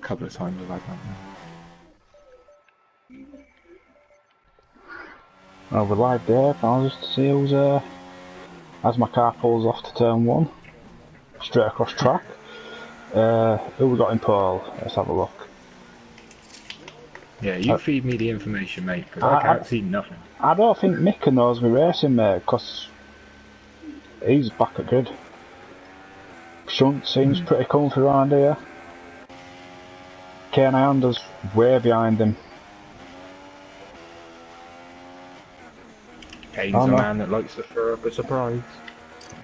couple of times I've had that now. Oh, we're live there, I'll just see who's as my car pulls off to turn 1, straight across track. Who we got in pole? Let's have a look. Yeah, you feed me the information, mate, because I can't see nothing. I don't think Mika knows me racing, mate, because he's back at grid. Shunt seems pretty comfy around here. Kane Honda's way behind him. Kane's a man that likes to throw up a surprise.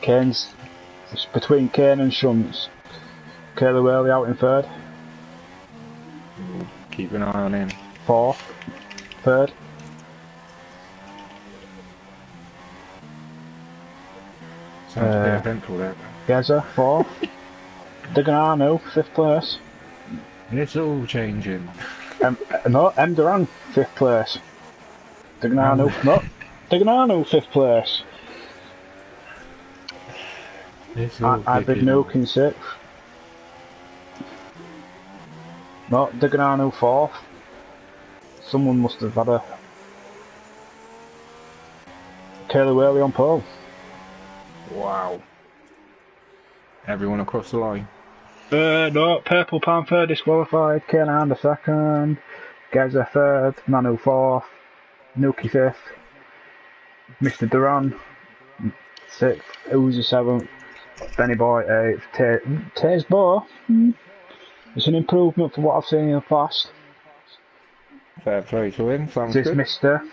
It's between Kane and Shunts. Kayla Whaley out in 3rd. Keep an eye on him. 4th. 3rd. Sounds a bit eventful there. Geza, 4th. Diganano, 5th place. It's all changing. No, M. Duran, 5th place. Diganano, no. Diganano, 5th place. Hybrid Nuke in 6th. No, Diganano 4th. Someone must have had a Kayla Whaley on pole. Wow. Everyone across the line. No, Purple Panther disqualified, Kane Honda 2nd, Geza 3rd, Nanu 4th, Nuki 5th, Mr. Duran 6th, Uzi 7th, Benny Boy 8th, Taze Bo. It's an improvement from what I've seen in the past. Fair play to him, sounds Ziz good. Mister,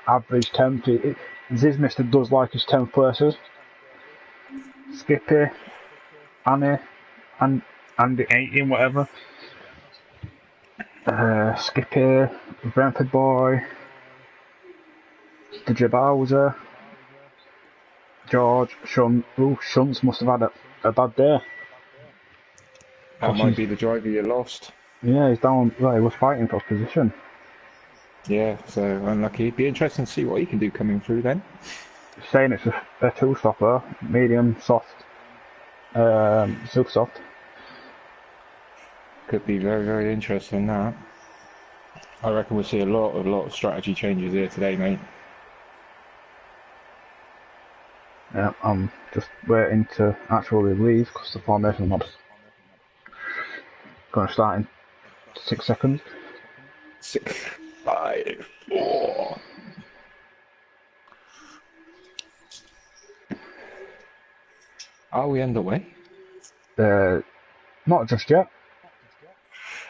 average 10th. Ziz Mister does like his 10th places. Skippy, Annie, and Andy 18, whatever. Skippy, Brentford Boy, DJ Bowser, George, Shunt. Shunts must have had a bad day. That might be the driver you lost. Yeah, he's down. Well, he was fighting for position. Yeah, so unlucky. It'd be interesting to see what he can do coming through then. Saying it's a 2-stopper, medium, soft, silk soft. Could be very, very interesting, that. I reckon we'll see a lot of strategy changes here today, mate. Yeah, I'm just waiting to actually leave because the formation mob's going to start in 6 seconds. 6, 5, 4. Are we underway? Not just yet.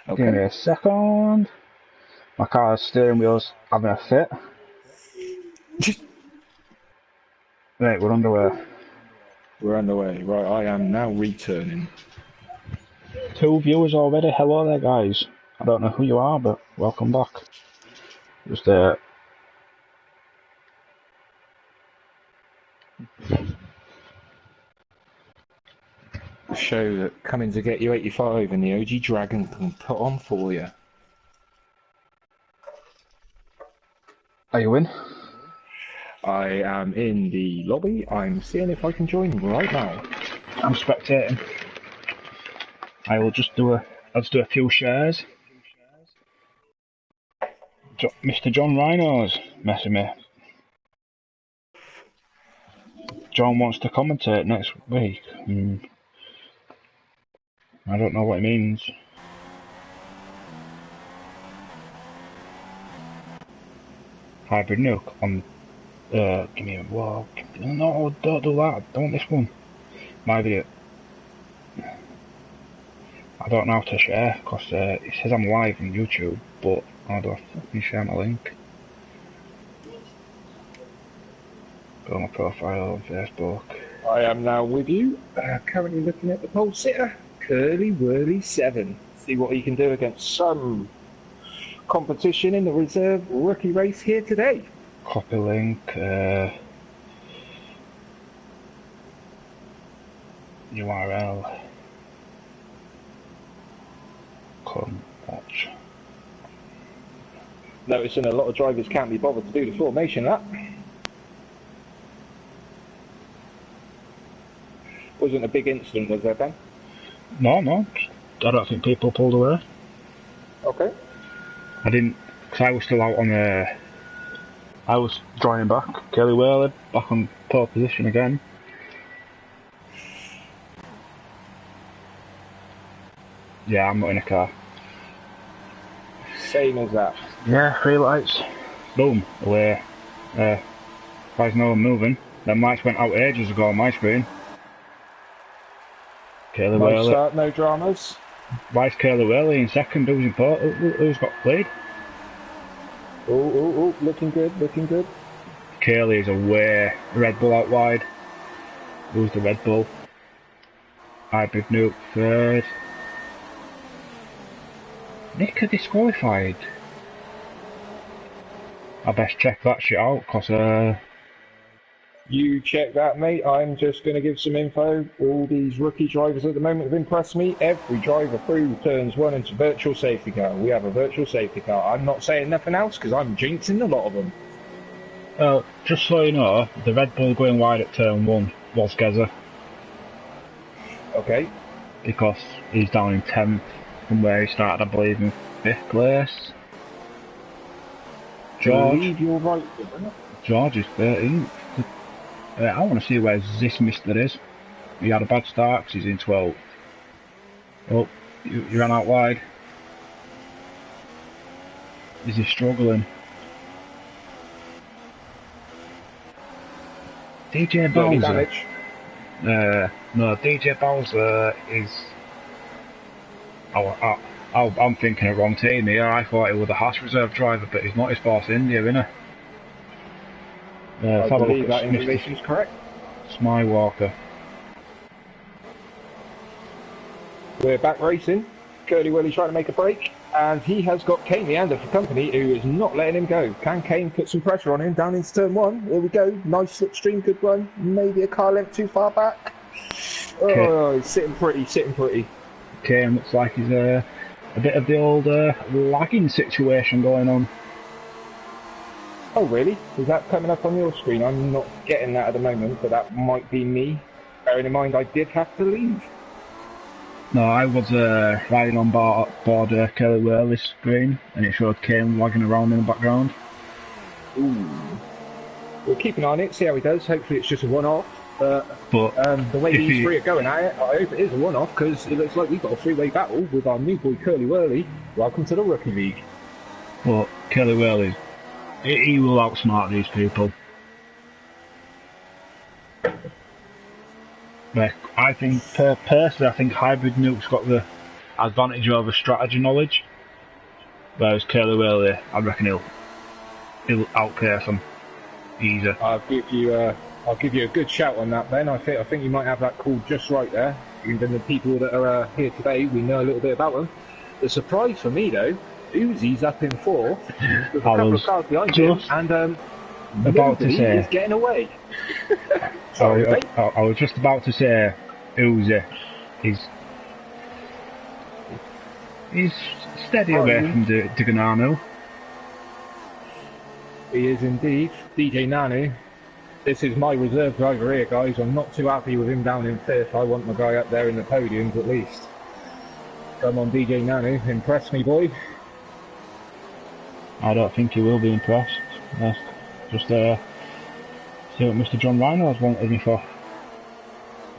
Okay. Give me a second. My car's steering wheel's having a fit. Right, we're underway. We're underway. Right, I am now returning. 2 viewers already. Hello there, guys. I don't know who you are, but welcome back. Just show that coming to get you 85 and the OG Dragon can put on for you. Are you in? I am in the lobby. I'm seeing if I can join right now. I'm spectating. I'll just do a few shares. Mr. John Rhino's messing me. John wants to commentate next week. I don't know what it means. Hybrid Nuke on. Give me a wall. No, don't do that. I don't this one. My video. I don't know how to share because it says I'm live on YouTube, but how do I fucking share my link? Go on my profile on Facebook. I am now with you. Currently looking at the pole sitter, Curly Whirly 7. See what he can do against some competition in the reserve rookie race here today. Copy link. URL. Come watch. Noticing a lot of drivers can't be bothered to do the formation lap. Wasn't a big incident, was there, Ben? No. I don't think people pulled away. Okay. I didn't, because I was still out on I was joining back. Kelly Whaley back on pole position again. Yeah, I'm not in a car. Same as that. Yeah, 3 lights. Boom, away. Guys know I'm moving. Them lights went out ages ago on my screen. Kaylee No Whaley. start, no dramas. Why's Kaylee Whaley in second? Who's in pole? Who's got played? Oh, looking good, looking good. Kaylee is away. Red Bull out wide. Who's the Red Bull? Hybrid Nuke third. Nick are disqualified. I best check that shit out, cause You check that, mate. I'm just going to give some info. All these rookie drivers at the moment have impressed me. Every driver through turns 1 into virtual safety car. We have a virtual safety car. I'm not saying nothing else because I'm jinxing a lot of them. well, just so you know, the Red Bull going wide at turn 1 was Geza, Okay. because he's down in 10th from where he started, I believe, in 5th place. You're right. George is 13th. I want to see where this mister is. He had a bad start because he's in 12th. Oh, you ran out wide. Is he struggling? DJ Bowser. No, DJ Bowser is. I'm thinking of wrong team here. I thought he was a Haas reserve driver, but he's not. His Force India, isn't he? I believe that information is correct. Smywalker. We're back racing. Curly Willie trying to make a break, and he has got Kane Leander for company, who is not letting him go. Can Kane put some pressure on him down into turn 1? Here we go. Nice slipstream, good run. Maybe a car length too far back. Oh, he's sitting pretty, sitting pretty. Kane looks like he's a bit of the old lagging situation going on. Oh, really? Is that coming up on your screen? I'm not getting that at the moment, but that might be me. Bearing in mind, I did have to leave. No, I was riding on board Kelly Whaley's screen, and it showed Kane lagging around in the background. Ooh. We'll keep an eye on it, see how he does. Hopefully it's just a one-off. But the way these three are going at it, I hope it is a one-off, because it looks like we've got a three-way battle with our new boy Curly Whirly. Welcome to the Rookie League. But Kelly Whaley, he will outsmart these people. But I think, personally, I think Hybrid Nuke's got the advantage over strategy knowledge, whereas Curly Whaley, I reckon he'll outpace them easy. I'll give you a good shout on that, Ben. I think you might have that called just right there. Even the people that are here today, we know a little bit about them. The surprise for me, though, Uzi's up in 4th with a couple of cars behind him, and about to say he's getting away. I was just about to say, Uzi, he's steady away from Diganano. He is indeed. DJ Nanu. This is my reserve driver here, guys. I'm not too happy with him down in 5th. I want my guy up there in the podiums at least. Come on, DJ Nanu. Impress me, boy. I don't think he will be impressed. Just see what Mr. John Reynolds wanted me for.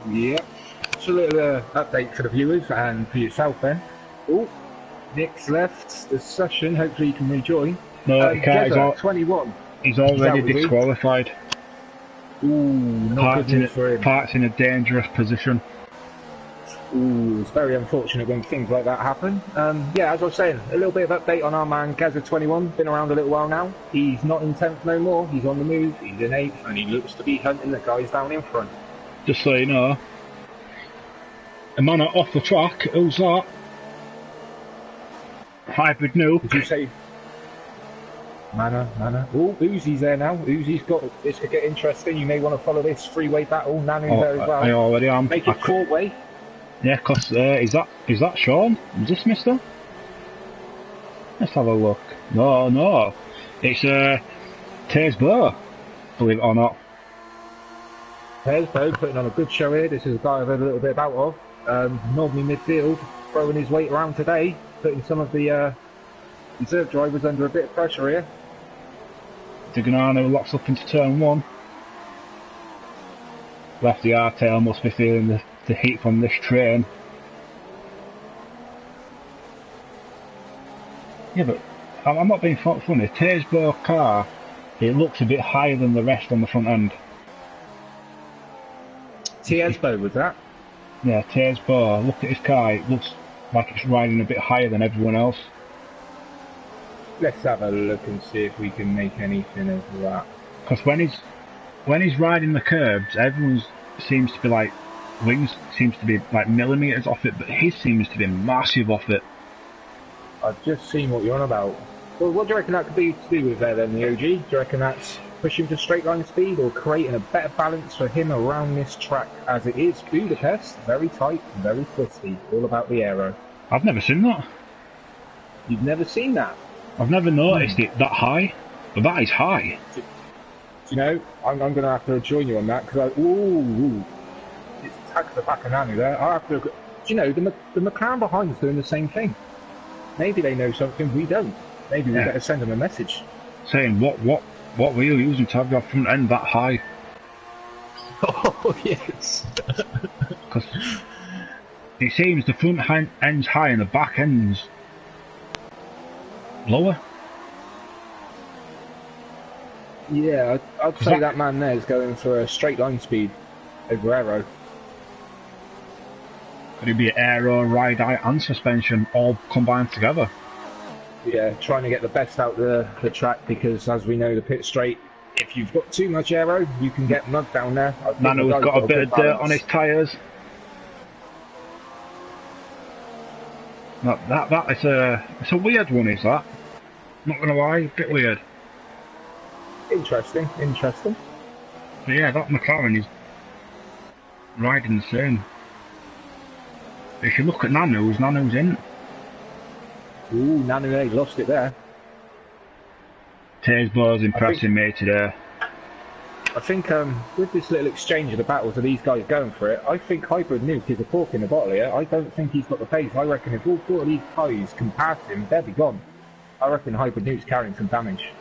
Yep. Just a little update for the viewers and for yourself, then. Oh, Nick's left the session. Hopefully he can rejoin. No, he can't. He's 21. He's already disqualified. Ooh, not good news for him. Parked in a dangerous position. Ooh, it's very unfortunate when things like that happen. Yeah, as I was saying, a little bit of update on our man Gaza21. Been around a little while now. He's not in 10th no more. He's on the move. He's in 8th, and he looks to be hunting the guys down in front. Just so you know, a man off the track. Who's that? Hybrid Nuke. Did you say? Mana. Oh, Uzi's there now. Uzi's got. This could get interesting. You may want to follow this three-way battle. Nanu's there as well. I already am. Make it four-way. Yeah, cause is that Sean? Is this Mister? Let's have a look. No, it's Taze Burr, believe it or not. Taze Burr putting on a good show here. This is a guy I've heard a little bit about of. Normally midfield, throwing his weight around today, putting some of the reserve drivers under a bit of pressure here. Dignano locks up into turn 1. Lefty Artail must be feeling the heat from this train. Yeah, but I'm not being funny. Tersbo car, it looks a bit higher than the rest on the front end. Tiesbo was that? Yeah, Tersbo. Look at his car. It looks like it's riding a bit higher than everyone else. Let's have a look and see if we can make anything of that. Because when he's riding the curbs, everyone's seems to be like wings seems to be like millimeters off it, but his seems to be massive off it. I've just seen what you're on about. Well, what do you reckon that could be to do with there then, the OG? Do you reckon that's pushing for straight line speed or creating a better balance for him around this track as it is Budapest? Very tight, very twisty, all about the aero. I've never seen that. You've never seen that? I've never noticed it that high, but that is high. Do you know, I'm going to have to join you on that because it's attack at the back of Nanu there. I have to. Do you know the McLaren behind's doing the same thing? Maybe they know something we don't. Maybe we better send them a message. Saying what were you using to have your front end that high? Oh yes. Because it seems the front end's high and the back end's lower. Yeah, I'd say that man there is going for a straight line speed over aero. Could it be aero, ride height and suspension all combined together? Yeah, trying to get the best out of the track because as we know the pit straight, if you've got too much aero, you can get mud down there. Nano's got a bit of dirt on his tyres. It's a weird one, is that? Not gonna lie, a bit weird. Interesting. But yeah, that McLaren is riding the same. If you look at Nano's in. Ooh, Nanu lost it there. Tersbo's impressing me today. I think with this little exchange of the battles of these guys going for it, I think Hybrid Nuke is a cork in the bottle here. I don't think he's got the pace. I reckon if all 4 of these guys can pass him, they'll be gone. I reckon Hybrid Nuke's carrying some damage.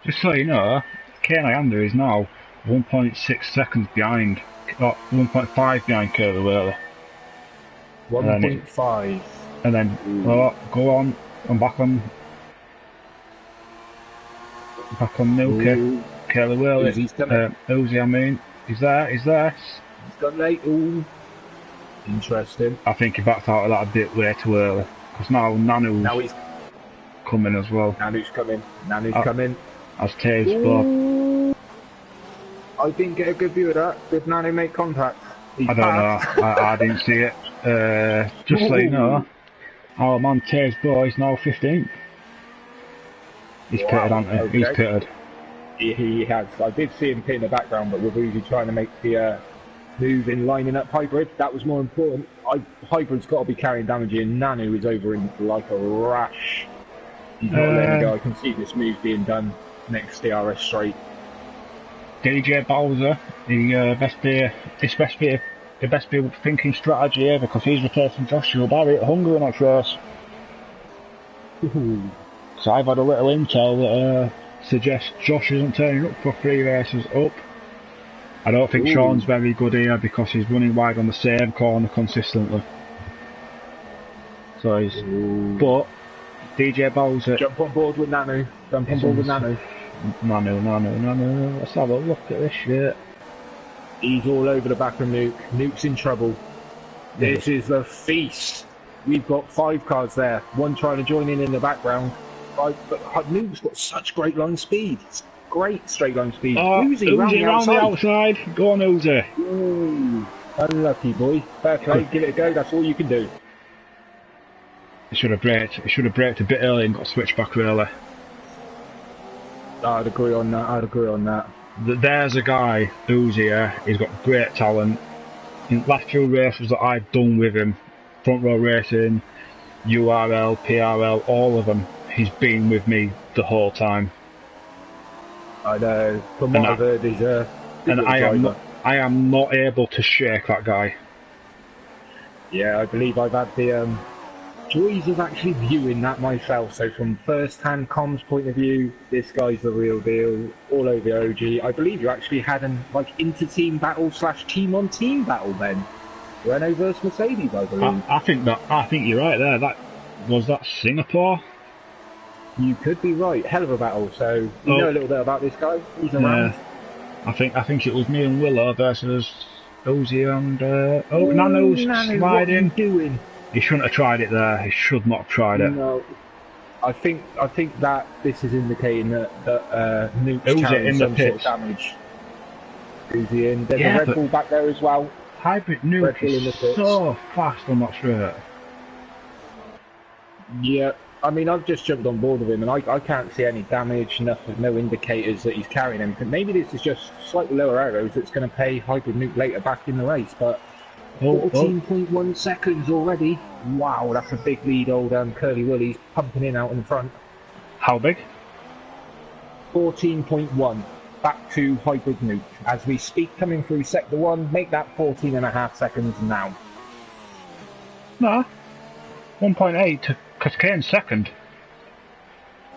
Just so you know, Kane Ayander is now 1.6 seconds behind, 1.5 behind Curly Whirly. 1.5. And then, go on, I'm back on Nuke. Curly Whirly. Uzi, I mean, he's there. He's gone late. Ooh. Interesting. I think he backed out of that a bit way too early. Because now Nanu's coming as well. Nanu's coming. As Tersbo. I didn't get a good view of that. Did Nanu make contact? I don't know. I didn't see it. Just so you know, our man Tersbo is now 15th. He's pitted, hasn't he? He's pitted. He has. I did see him pit in the background, but with Uzi trying to make the move in lining up Hybrid, that was more important. Hybrid's got to be carrying damage here. Nanu is over in like a rash. He's not letting go. I can see this move being done next DRS straight. DJ Bowser, the best be thinking strategy here because he's replacing Joshua Barry at Hungary next race. So I've had a little intel that suggests Josh isn't turning up for 3 races up. I don't think Sean's very good here because he's running wide on the same corner consistently. So he's... But DJ Bowser... Jump on board with Nanu. Nanu. Let's have a look at this shit. He's all over the back of Nuke. Nuke's in trouble. This is a feast. We've got 5 cars there. One trying to join in the background. But Nuke's got such great line speed. It's great straight line speed. Uzi round the outside. Go on, Uzi. Ooh, unlucky boy. Fair play. Give it a go. That's all you can do. It should have braked a bit early and got switched back early. I'd agree on that. There's a guy, Uzi here, he's got great talent. In the last few races that I've done with him, front row racing, URL, PRL, all of them, he's been with me the whole time. I know, from what I've heard, he's a I am not able to shake that guy. Yeah, I believe I've had the joys of actually viewing that myself. So from first-hand comms point of view, this guy's the real deal. All over OG. I believe you actually had an like inter-team battle slash team-on-team battle then. Renault versus Mercedes, I believe. I think you're right there. That Singapore. You could be right. Hell of a battle. So you know a little bit about this guy. He's around. I think it was me and Willow versus Uzi and Nano's sliding. What are you doing? He shouldn't have tried it there. He should not have tried it. No. I think that this is indicating that Nuke's Uzi carrying in the some sort of pits. damage. Uzi in. There's Yeah, a Red but- Bull back there as well. Hybrid Red Nuke Bull in the is pits. so fast on that straight. Yeah. I mean, I've just jumped on board with him, and I can't see any damage, nothing, no indicators that he's carrying anything. Maybe this is just slightly lower arrows that's going to pay Hybrid Nuke later back in the race, but 14.1 seconds already. Wow, that's a big lead. Old Curly Willie's pumping in out in front. How big? 14.1. Back to Hybrid Nuke. As we speak, coming through sector 1, make that 14.5 seconds now. No. 1.8 to Kane's second.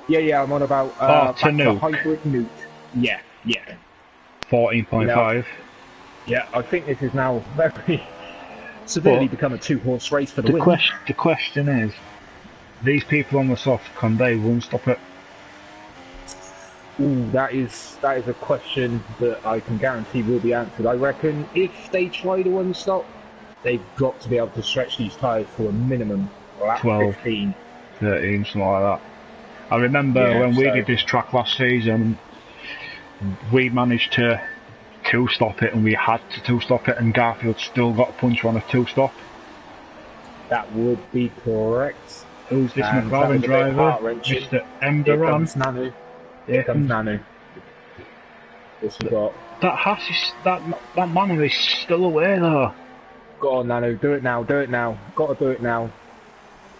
Yeah, I'm on about to back to Nuke. Hybrid Nuke. Yeah. 14.5. Yeah, I think this is now very severely become a two-horse race for the win. The question is, these people on the soft, can they won't stop it? Ooh, that is a question that I can guarantee will be answered. I reckon if they try to one-stop, they've got to be able to stretch these tyres for a minimum of 12. 15. 13, something like that. I remember Yeah, when we so- did this track last season, we managed to two-stop it, and we had to two-stop it, and Garfield still got a punch on a two-stop. That would be correct. Who's this And that McLaren was a bit driver? heart-wrenching. Mr. Here Emderon. comes Nanu. Here comes Nanu. This we've got. That Haas is, that Manu is still away though. Go on, Nanu. Do it now. Do it now. Got to do it now.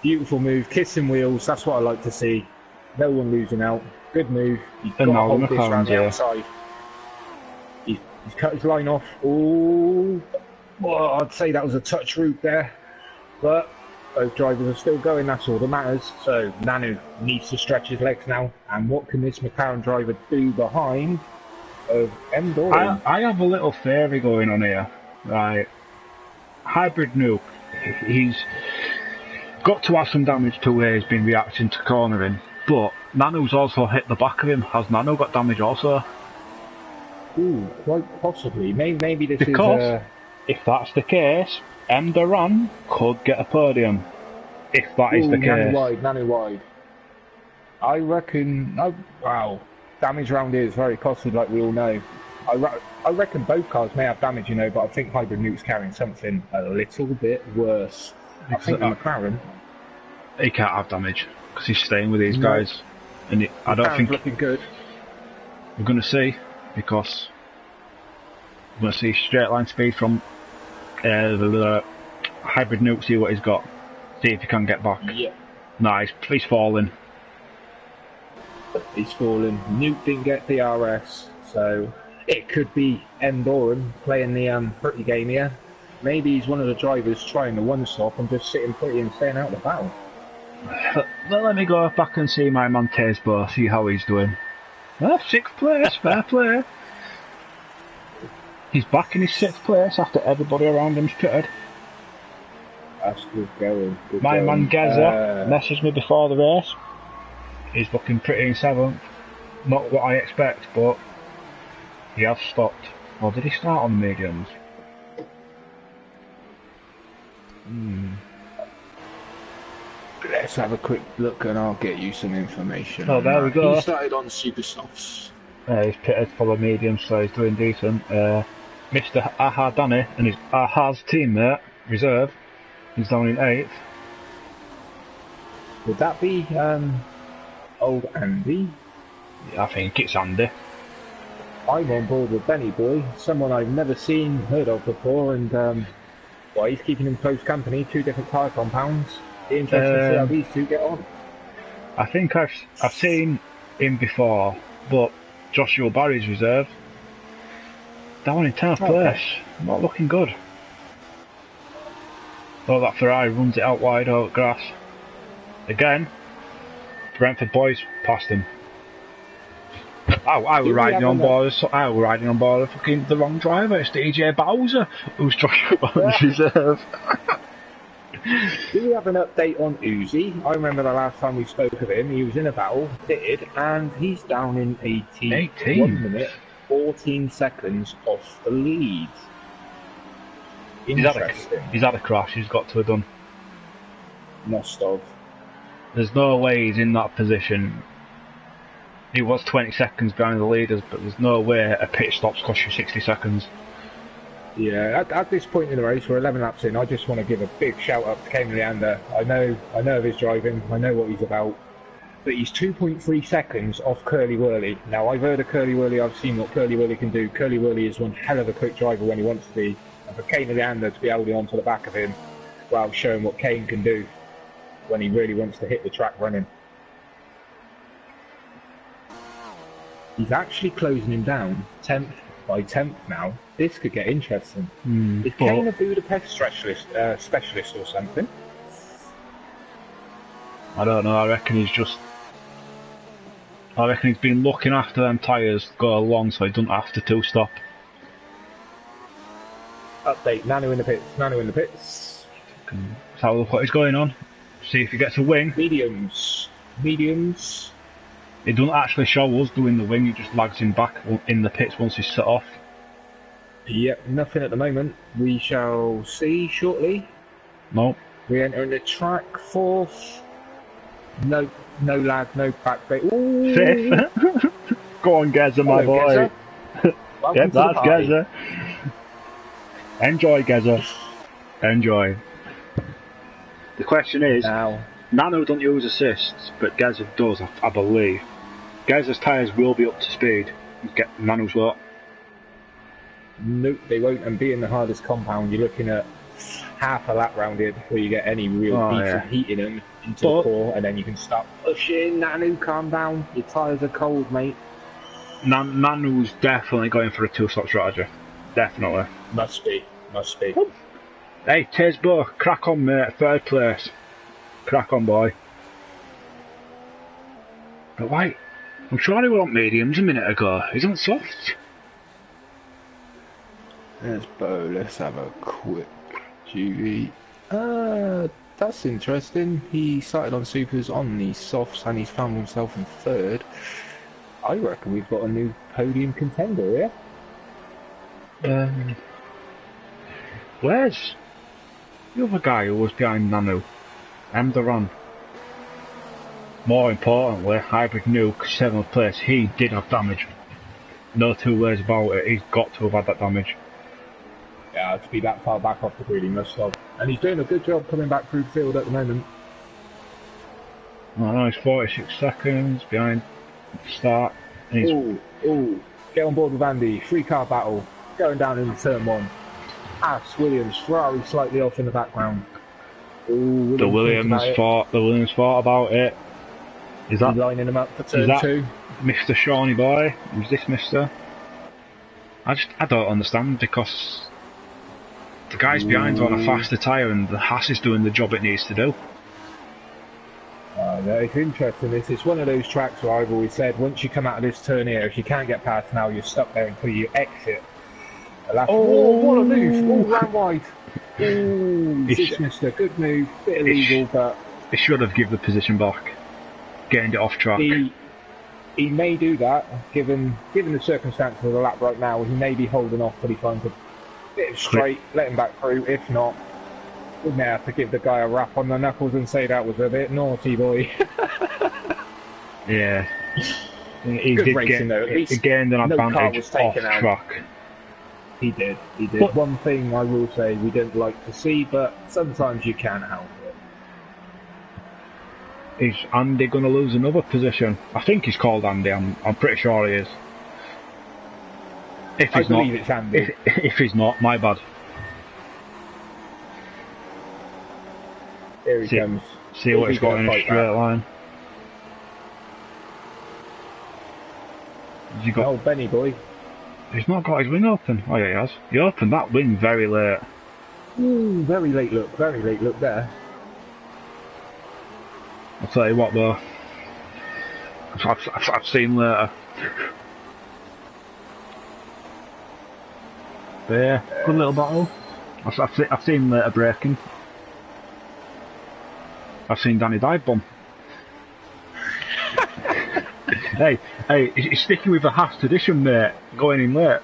Beautiful move. Kissing wheels. That's what I like to see. No one losing out. Good move. He's got And to now hold the this round McLaren's the here. outside. He's cut his line off. Ooh. Well, I'd say that was a touch route there. But both drivers are still going. That's all that matters. So Nanu needs to stretch his legs now. And what can this McLaren driver do behind of M. Doran? I have a little theory going on here. Right. Hybrid Nuke, he's got to have some damage to where he's been reacting to cornering, but Nanu's also hit the back of him. Has Nanu got damage also? Ooh, quite possibly. Maybe this Because is. if that's the case, M. Duran could get a podium. If that is the Nanu case. wide. I reckon. Oh, wow. Damage round here is very costly, like we all know. I reckon both cars may have damage, but I think Hybrid Nuke's carrying something a little bit worse. I think the McLaren. He can't have damage because he's staying with these No. guys, and I don't McLaren's think looking good. we're going to see, because we're going to see straight line speed from the Hybrid Nuke. See what he's got. See if he can get back. Yeah. Nice, he's falling. He's fallen. Nuke didn't get DRS, so it could be M. Doran playing the pretty game here. Maybe he's one of the drivers trying the one-stop and just sitting pretty and staying out of the battle. Well, let me go back and see my man Tezbo, see how he's doing. 6th place, fair play. He's back in his 6th place after everybody around him's pitted. That's good going. Good My going. man Geza messaged me before the race. He's looking pretty in 7th. Not what I expect, but he has stopped. Or did he start on the mediums? Let's have a quick look and I'll get you some information. Oh, there we go. He started on Super Softs. He's pitted for the mediums, so he's doing decent. Mr. Aha Danny and his Aha's teammate, reserve, he's down in 8th. Would that be old Andy? I think it's Andy. I'm on board with Benny Boy, someone I've never seen, heard of before, and well, he's keeping him close company, 2 different tyre compounds. Be interesting to see how these two get on. I think I've seen him before, but Joshua Barry's reserve, down in 10th Okay. place, not looking good. Though that Ferrari runs it out wide out grass. Again, Brentford boys passed him. I was riding on board. I was riding on board fucking the wrong driver. It's DJ Bowser who's driving on reserve. Do we have an update on Uzi? I remember the last time we spoke of him, he was in a battle, pitted, and he's down in 18. 1 minute, 14 seconds off the lead. Interesting. He's had a crash, he's got to have done. Must have. There's no way he's in that position. He was 20 seconds behind the leaders, but there's no way a pit stop's cost you 60 seconds. Yeah, at this point in the race, we're 11 laps in. I just want to give a big shout out to Kane Leander. I know of his driving. I know what he's about. But he's 2.3 seconds off Curly Wurly. Now, I've heard of Curly Wurly. I've seen what Curly Wurly can do. Curly Wurly is one hell of a quick driver when he wants to be. And for Kane Leander to be holding on to the back of him, well, showing what Kane can do when he really wants to hit the track running. He's actually closing him down 10th by 10th now. This could get interesting. Is Kane a Budapest specialist or something? I don't know. I reckon he's been looking after them tyres go along so he doesn't have to two-stop. Update, Nanu in the pits, Nanu in the pits. Let's have a look what is going on. See if he gets a wing. Mediums. It doesn't actually show us doing the wing, it just lags him back in the pits once he's set off. Yep, nothing at the moment. We shall see shortly. Nope. We enter into track 4th. No lag, no backbait. 5th. Go on, Geza, my boy. Yep, that's Geza. Enjoy, Geza. Enjoy. The question is, now, Nano don't use assists, but Geza does, I believe. Geza's tyres will be up to speed. Nano's won't. Nope, they won't. And being the hardest compound, you're looking at half a lap round here before you get any real decent heat in them into the core, and then you can start pushing. Nanu, calm down. Your tyres are cold, mate. Nanu's definitely going for a two-stop strategy. Definitely. Must be. Hey, Tisbo, crack on, mate. 3rd place. Crack on, boy. But wait, I'm sure he were mediums a minute ago. He's on soft. There's Bo. Let's have a quick duty. That's interesting. He started on supers on the softs and he's found himself in 3rd. I reckon we've got a new podium contender here. Where's the other guy who was behind Nanu? Duran. More importantly, Hybrid Nuke, 7th place, he did have damage. No two ways about it, he's got to have had that damage. Yeah, to be that far back off the grid, he must have. And he's doing a good job coming back through the field at the moment. I know, he's 46 seconds behind the start. Ooh, get on board with Andy. 3-car battle. Going down in turn 1. Williams, Ferrari slightly off in the background. Ooh, the Williams thought about it. Is that lining him up for turn 2? Mr. Shawnee boy? Is this Mr.? I don't understand because the guy's behind on a faster tyre and the Haas is doing the job it needs to do. No, it's interesting. It's one of those tracks where I've always said once you come out of this turn here, if you can't get past now, you're stuck there until you exit. What a move! All round wide. Ooh, Mr. Good move. Bit illegal, but he should have given the position back, getting it off track. He may do that, given the circumstances of the lap right now. He may be holding off till he finds a bit of straight, let him back through. If not, we may have to give the guy a rap on the knuckles and say that was a bit naughty, boy. Yeah. He good did racing though. At least he gained an advantage off out. track. He did. But one thing I will say we don't like to see, but sometimes you can't help it. Is Andy going to lose another position? I think he's called Andy. I'm pretty sure he is. If he's I believe it's Andy. If he's not, my bad. Here he comes. See what he's got in a straight line. Has he got? Oh, Benny boy. He's not got his wing open. Oh yeah, he has. He opened that wing very late. Ooh, very late look there. I'll tell you what though, I've seen later. But yeah, good little battle. I've seen later braking. I've seen Danny dive bomb. hey, he's sticking with the Haas tradition, mate. Going in late.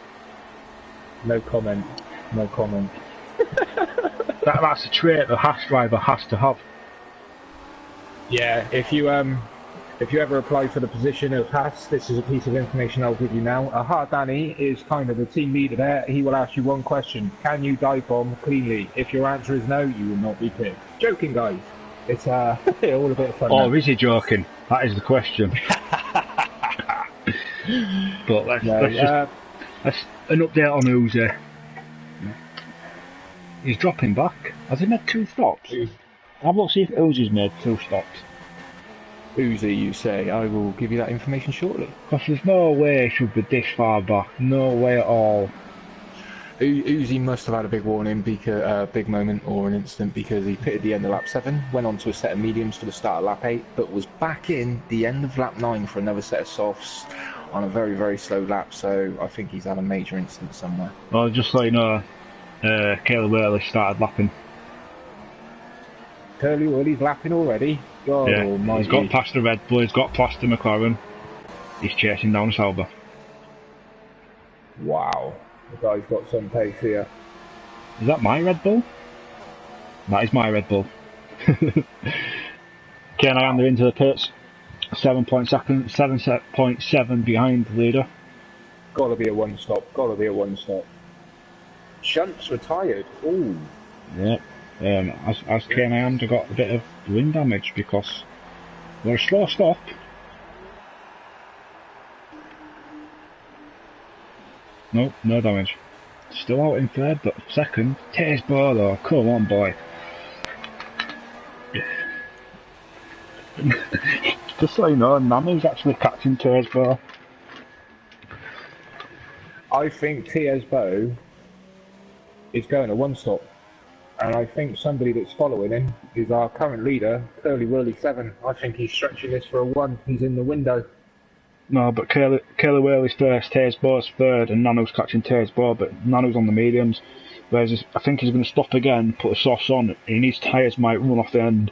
No comment. No comment. That's a trait the Haas driver has to have. Yeah, if you ever apply for the position of Haas, this is a piece of information I'll give you now. Danny is kind of the team leader there. He will ask you one question: can you dive bomb cleanly? If your answer is no, you will not be picked. Joking, guys. It's all a bit of fun. Or is he joking? That is the question. But let's an update on Uzi. He's dropping back. Has he made 2 stops? I've not seen if Uzi's made 2 stops. Uzi, you say? I will give you that information shortly. Because there's no way he should be this far back. No way at all. Uzi must have had a big warning, because big moment or an incident, because he pitted the end of lap 7, went on to a set of mediums for the start of lap 8, but was back in the end of lap 9 for another set of softs on a very, very slow lap. So I think he's had a major incident somewhere. Well, just so you know, Caleb Worley started lapping. Curly Wurly's lapping already. God almighty. He's got past the Red Bull, he's got past the McLaren. He's chasing down Sauber. Wow. The guy's got some pace here. Is that my Red Bull? That is my Red Bull. Ken Ayander into the pits. 7.7 behind the leader. Gotta be a one stop. Shunt's retired. Ooh. Yep. As Ken Ayander got a bit of wing damage because we're a slow stop. Nope, no damage. Still out in third, but second. Taze Bar though, come on boy. Just so you know, Namu's actually catching Taze Bar. I think Tiesbo is going to one stop. And I think somebody that's following him is our current leader, Curly Wurly 7. I think he's stretching this for a 1. He's in the window. No, but Curly Wurly's first, Taze Bar's third, and Nanu's catching Taze Bar, but Nanu's on the mediums. Whereas I think he's going to stop again, put the softs on, and his tyres might run off the end,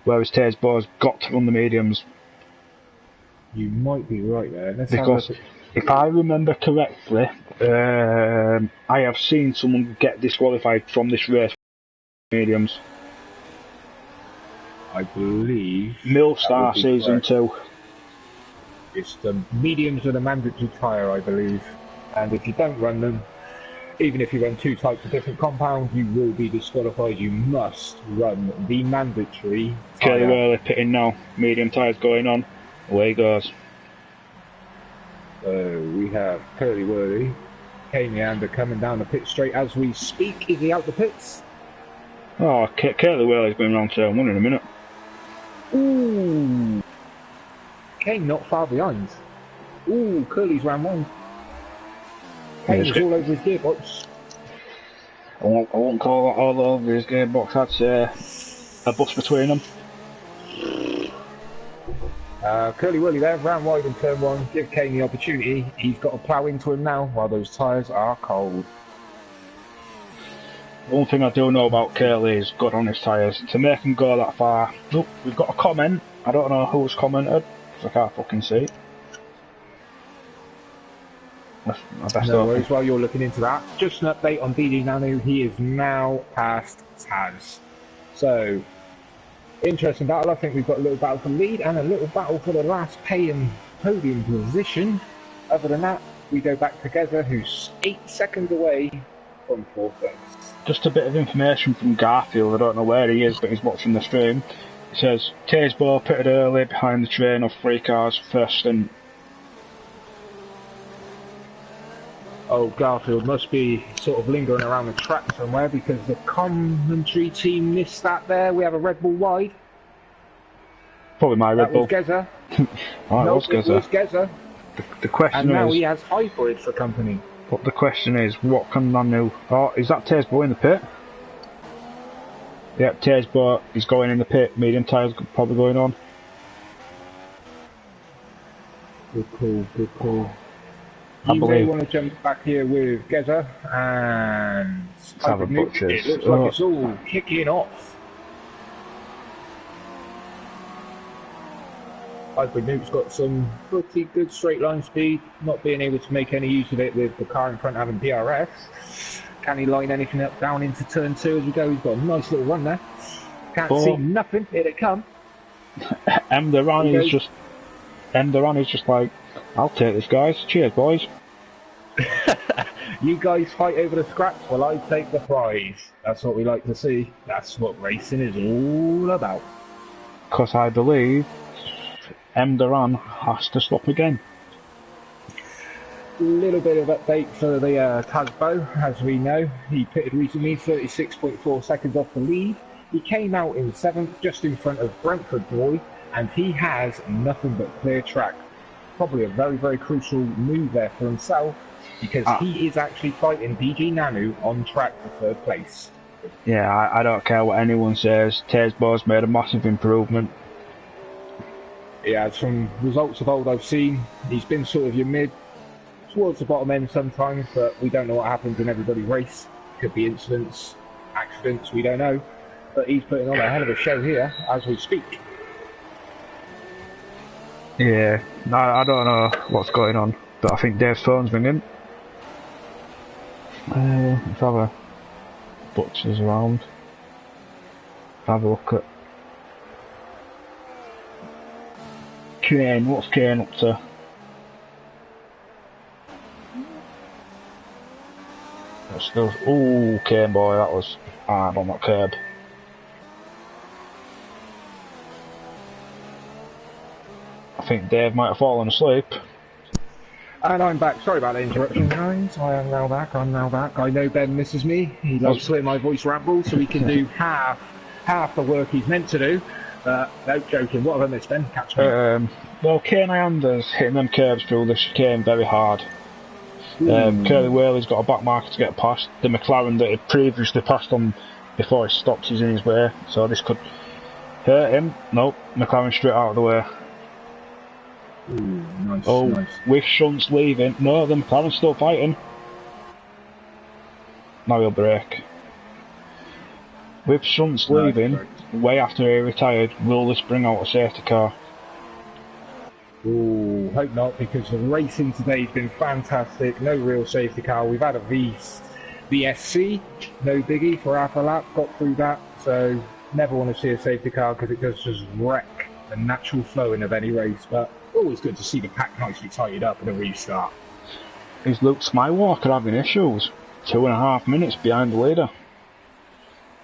whereas Taze Bar's got to run the mediums. You might be right there. Because if I remember correctly, I have seen someone get disqualified from this race mediums. I believe Millstar season 2. It's the mediums are the mandatory tyre, I believe, and if you don't run them, even if you run 2 types of different compound, you will be disqualified. You must run the mandatory tyre. Curly Wurly pitting now, medium tyres going on, away he goes. So we have Curly Wurly, Kane Leander coming down the pit straight as we speak. Is he out the pits? Oh, Curly Wurly's going round turn 1 in a minute. Ooh. Kane not far behind. Ooh, Curly's round 1. Kane's all over his gearbox. I won't call that all over his gearbox. I'd say a bus between them. Curly Wurly there, round wide in turn 1. Give Kane the opportunity. He's got to plough into him now while those tyres are cold. One thing I do know about Curly is good on his tyres. To make him go that far. Look, we've got a comment. I don't know who's commented, because I can't fucking see it. No worries, while you're looking into that, just an update on BD Nanu. He is now past Taz. So, interesting battle. I think we've got a little battle for the lead and a little battle for the last paying podium position. Other than that, we go back together, who's 8 seconds away from 4th place. Just a bit of information from Garfield. I don't know where he is, but he's watching the stream. It says, Taze Bar pitted early behind the train of 3 cars, first and... Oh, Garfield must be sort of lingering around the track somewhere because the commentary team missed that there. We have a Red Bull wide. Probably my Red Bull. That was Geza. Oh, no, it was Geza. It was Geza. The question and now is... he has hybrid for company. But the question is, what can Nanu... Oh, is that Taze Bar in the pit? Yep, Tearsbot is going in the pit. Medium tyres probably going on. Good call, good call. I You may believe. want to jump back here with Geza and have a Hybrid Nuke. butchers. It looks like it's all kicking off. Hybrid Nuke's got some pretty good straight line speed, not being able to make any use of it with the car in front having DRS. Can he line anything up down into turn 2 as we go? He's got a nice little run there. Can't see nothing. Here they come. Duran is just like, I'll take this, guys. Cheers, boys. You guys fight over the scraps while I take the prize. That's what we like to see. That's what racing is all about. Because I believe Duran has to stop again. Little bit of update for the Tasbo, as we know. He pitted recently, 36.4 seconds off the lead. He came out in 7th, just in front of Brentford Boy, and he has nothing but clear track. Probably a very, very crucial move there for himself, because he is actually fighting DG Nanu on track for 3rd place. Yeah, I don't care what anyone says. Tearsbo's made a massive improvement. Yeah, from results of old I've seen, he's been sort of your mid, towards the bottom end sometimes, but we don't know what happens in everybody's race. Could be incidents, accidents, we don't know. But he's putting on a hell of a show here as we speak. Yeah, I don't know what's going on, but I think Dave's phone's ringing. Let's have a butchers around. Have a look at Kane. What's Kane up to? Oh, Kane boy, that was hard on that curb. I think Dave might have fallen asleep. And I'm back. Sorry about the interruption, guys. I am now back. I'm now back. I know Ben misses me. He loves to hear my voice ramble, so he can do half the work he's meant to do. No joking. What have I missed, Ben? Catch me. Well, Kane Iander's hitting them curbs through the chicane very hard. Curly Whaley's got a back marker to get past. The McLaren that he previously passed on before he stopped is in his way, so this could hurt him. Nope, McLaren straight out of the way. Ooh, nice, oh, nice. with Shunt's leaving. No, the McLaren's still fighting. Now he'll brake. With Shunt's leaving, way after he retired, will this bring out a safety car? Ooh, hope not, because the racing today has been fantastic. No real safety car. We've had a VSC, no biggie for half a lap, got through that, so never want to see a safety car because it does just wreck the natural flowing of any race, but always good to see the pack nicely tied up in a restart. Is Luke Smywalker having issues? 2.5 minutes behind the leader.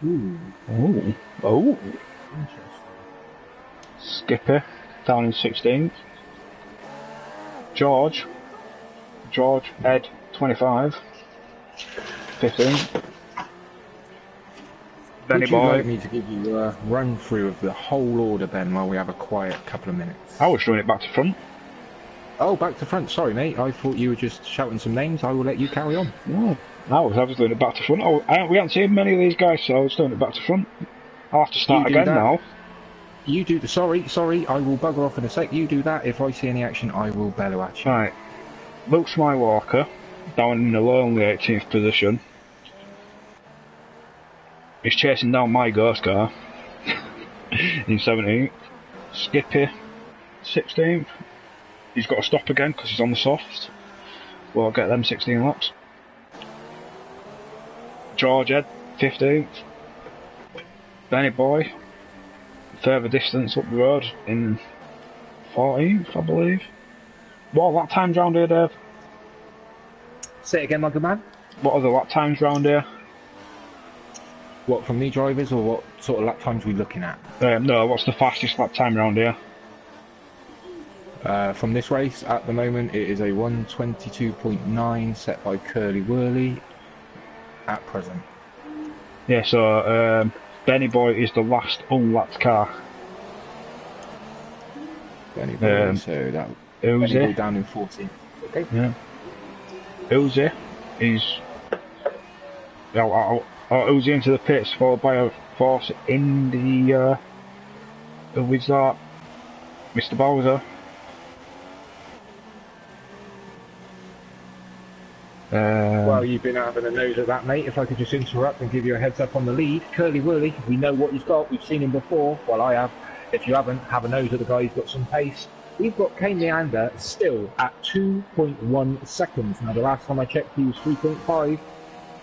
Ooh. Oh. Oh. Interesting. Skippy down in 16th. George Ed 25. 15th. Benny Would you Boy. like me to give you a run through of the whole order, Ben, while we have a quiet couple of minutes? I was throwing it back to front. Oh, back to front. Sorry, mate. I thought you were just shouting some names. I will let you carry on. No, I was doing it back to front. We haven't seen many of these guys, so I was doing it back to front. I'll have to start again now. You do the sorry. I will bugger off in a sec. You do that. If I see any action, I will bellow at you. Right. Luke Smywalker down in the lonely 18th position. He's chasing down my ghost car in 17th. Skippy 16th. He's got to stop again because he's on the soft. Well, I'll get them 16 laps. George Ed 15th. Benny Boy further distance up the road in 14th, I believe. What are lap times round here, Dave? Say it again, my good man. What are the lap times round here? What, from the drivers, or what sort of lap times are we looking at? No, what's the fastest lap time round here? From this race, at the moment, it is a 1:22.9 set by Curly Whirly at present. Yeah, so Benny Boy is the last unlapped car. Benny Boy, so that Benny Boy down in 14th. Okay. Yeah. Uzi is Uzi into the pits, followed Force India. Who was that? Mr. Bowser. Well, you've been having a nose at that, mate. If I could just interrupt and give you a heads up on the lead. Curly Wurly, we know what he's got. We've seen him before. Well, I have. If you haven't, have a nose at the guy. He's got some pace. We've got Kane Leander still at 2.1 seconds. Now, the last time I checked, he was 3.5.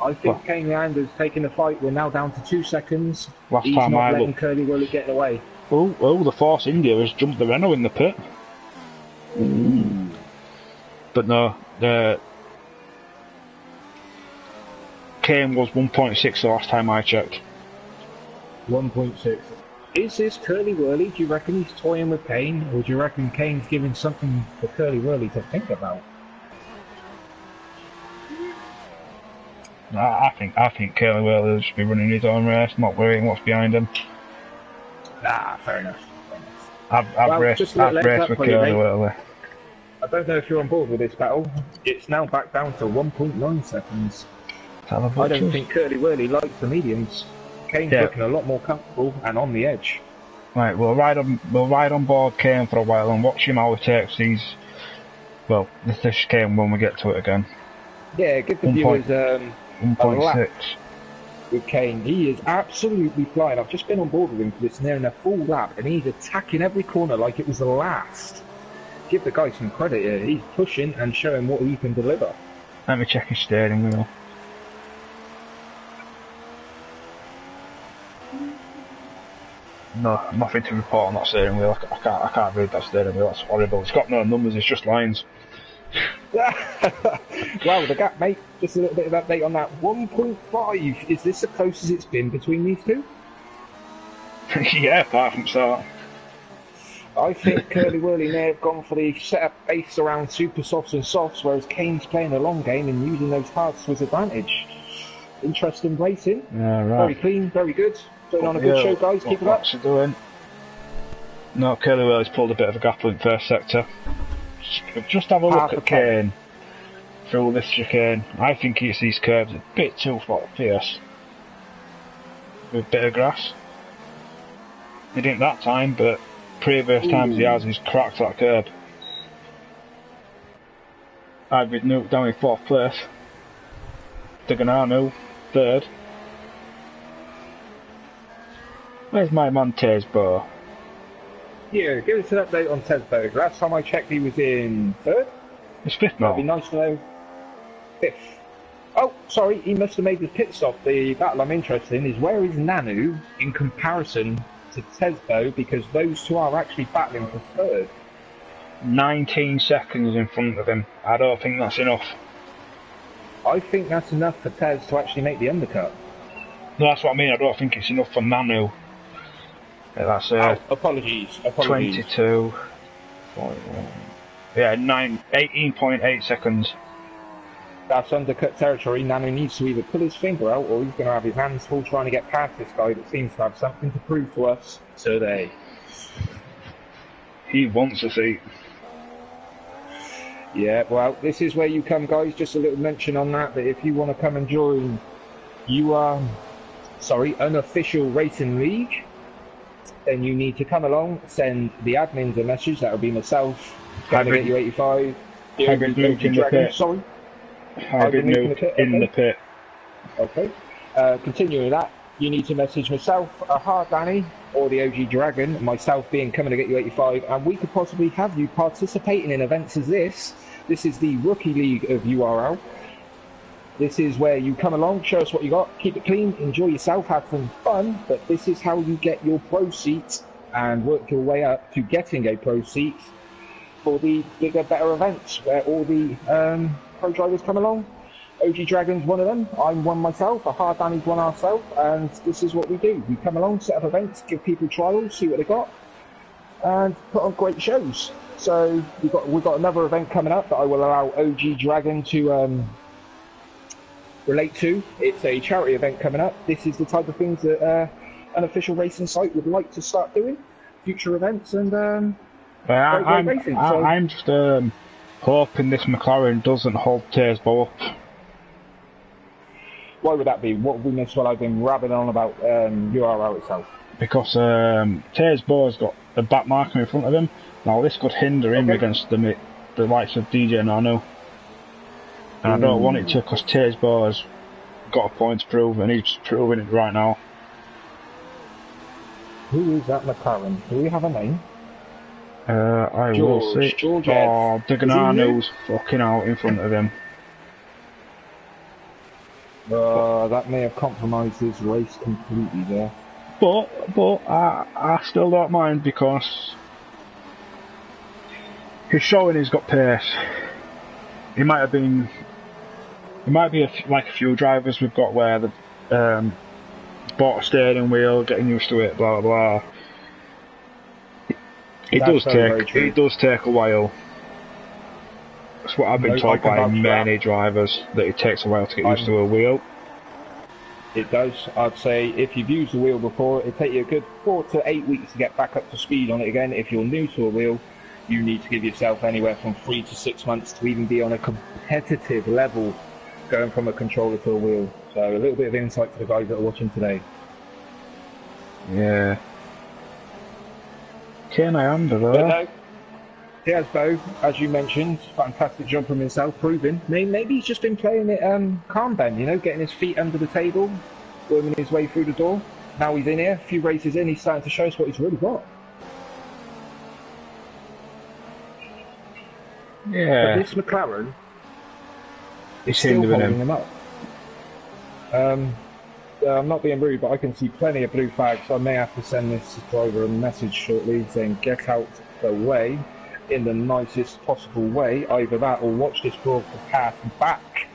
I think Kane Leander's taking the fight. We're now down to 2 seconds. He's not letting Curly Wurly get away. Oh, the Force India has jumped the Renault in the pit. But no, Kane was 1.6 the last time I checked. 1.6. Is this Curly Wurly? Do you reckon he's toying with Kane, or do you reckon Kane's giving something for Curly Wurly to think about? I think Curly Wurly will just be running his own race, not worrying what's behind him. Fair enough. I've raced with Curly Wurly. I don't know if you're on board with this battle. It's now back down to 1.9 seconds. I don't think Curly Wurly likes the mediums. Kane's looking a lot more comfortable and on the edge. Right, we'll ride on board Kane for a while and watch him how he takes these. Well, this Kane when we get to it again. Yeah, give the viewers 1.6 with Kane. He is absolutely flying. I've just been on board with him for this nearing a full lap, and he's attacking every corner like it was the last. Give the guy some credit here. He's pushing and showing what he can deliver. Let me check his steering wheel. No, nothing to report on that steering wheel. I can't read that steering wheel. That's horrible. It's got no numbers. It's just lines. Wow, the gap, mate. Just a little bit of update on that. 1.5. Is this the closest it's been between these two? Yeah, apart from so. I think Curly Wurly may have gone for the setup based around super softs and softs, whereas Kane's playing a long game and using those hards to his advantage. Interesting racing. Yeah, right. Very clean, very good. Putting on a good show, guys. Keep it up. What's he doing? No, Curly Wurly's pulled a bit of a gap in first sector. Just have a look at Kane through this chicane. I think he's these curves a bit too fierce. With a bit of grass. He didn't that time, but previous times he has, he's cracked that curb. Hybrid Nuke down in 4th place. Diganano, 3rd. Where's my man Tesbo? Yeah, give us an update on Tesbo. Last time I checked he was in 3rd. He's 5th now. That'd be nice to know. 5th. Oh, sorry, he must have made the pit stop. The battle I'm interested in is where is Nanu in comparison to Tesbo, because those two are actually battling for 3rd. 19 seconds in front of him. I don't think that's enough. I think that's enough for Tez to actually make the undercut. No, that's what I mean. I don't think it's enough for Nanu. Yeah, that's apologies. 22. 41. Yeah, 18.8 seconds. That's undercut territory. Nanu needs to either pull his finger out or he's going to have his hands full trying to get past this guy that seems to have something to prove to us today. He wants a seat. Yeah, well, this is where you come, guys. Just a little mention on that if you want to come and join unofficial racing league, then you need to come along, send the admins a message. That will be myself, Hybrid You 85, Hybrid Nuke in the pit. Sorry. Hybrid Nuke in the pit. Okay. Continuing that, you need to message myself, Danny, or the OG Dragon, myself being Coming to Get You 85, and we could possibly have you participating in events as this. This is the Rookie League of URL. This is where you come along, show us what you got, keep it clean, enjoy yourself, have some fun, but this is how you get your pro seats and work your way up to getting a pro seat for the bigger, better events where all the pro drivers come along. OG Dragon's one of them, I'm one myself, Danny's one ourselves, and this is what we do. We come along, set up events, give people trials, see what they got, and put on great shows. So we've got another event coming up that I will allow OG Dragon to relate to. It's a charity event coming up. This is the type of things that an official racing site would like to start doing, future events, and I'm just hoping this McLaren doesn't hold Tesbo up. Why would that be? What have we missed while I've been rabbiting on about URL itself? Because Taze Bo's got a back marker in front of him. Now this could hinder him against the likes of DJ Nano. And I don't want it to, because Taze Bo's got a point to prove, and he's proving it right now. Who is that McLaren? Do we have a name? I will see. George Oh, Dignano's fucking out in front of him. That may have compromised his race completely there. But I still don't mind, because he's showing he's got pace. He might be like a few drivers we've got where they've bought a steering wheel, getting used to it, blah blah blah. It does take a while. That's what I've been told by many drivers, that it takes a while to get used to a wheel. It does. I'd say if you've used the wheel before, it'll take you a good 4 to 8 weeks to get back up to speed on it again. If you're new to a wheel, you need to give yourself anywhere from 3 to 6 months to even be on a competitive level going from a controller to a wheel. So a little bit of insight for the guys that are watching today. Yeah. Can I under there? But no, Diaz Bo, as you mentioned, fantastic jump from himself, proving. Maybe he's just been playing it calm then, you know, getting his feet under the table, worming his way through the door. Now he's in here, a few races in, he's starting to show us what he's really got. Yeah. But this McLaren is It's still hindering holding him up. I'm not being rude, but I can see plenty of blue flags, so I may have to send this driver a message shortly saying get out the way in the nicest possible way. Either that or watch this broadcast back.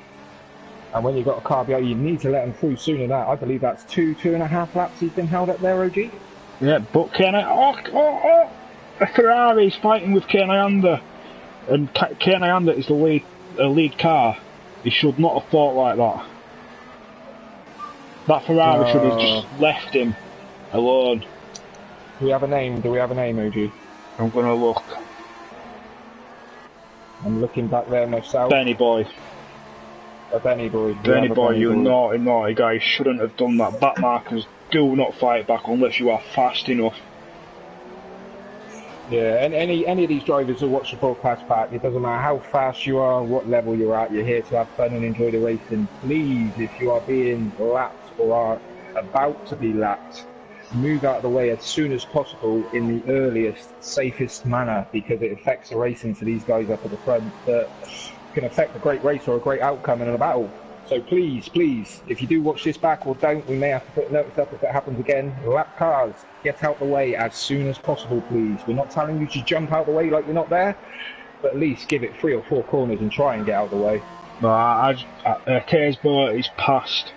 And when you've got a car behind you, need to let him through sooner than that. I believe that's 2.5 laps he's been held up there, OG. Yeah, but a Ferrari's fighting with Keniander, and Keniander is the lead car. He should not have fought like that. That Ferrari should have just left him alone. Do we have a name? OG? I'm gonna look. I'm looking back there myself. Benny Boy. Benny Boy. Benny Boy, you naughty guy, shouldn't have done that. Back markers do not fight back unless you are fast enough. Yeah, and any of these drivers who watch the broadcast back, it doesn't matter how fast you are, what level you're at, you're here to have fun and enjoy the racing. Please, if you are being lapped or are about to be lapped, move out of the way as soon as possible in the earliest, safest manner, because it affects the racing for these guys up at the front that can affect a great race or a great outcome in a battle. So please, if you do watch this back or don't, we may have to put notice up if it happens again. Lap cars, get out the way as soon as possible, please. We're not telling you to jump out the way like you're not there, but at least give it 3 or 4 corners and try and get out the way. No, Taze Bo is past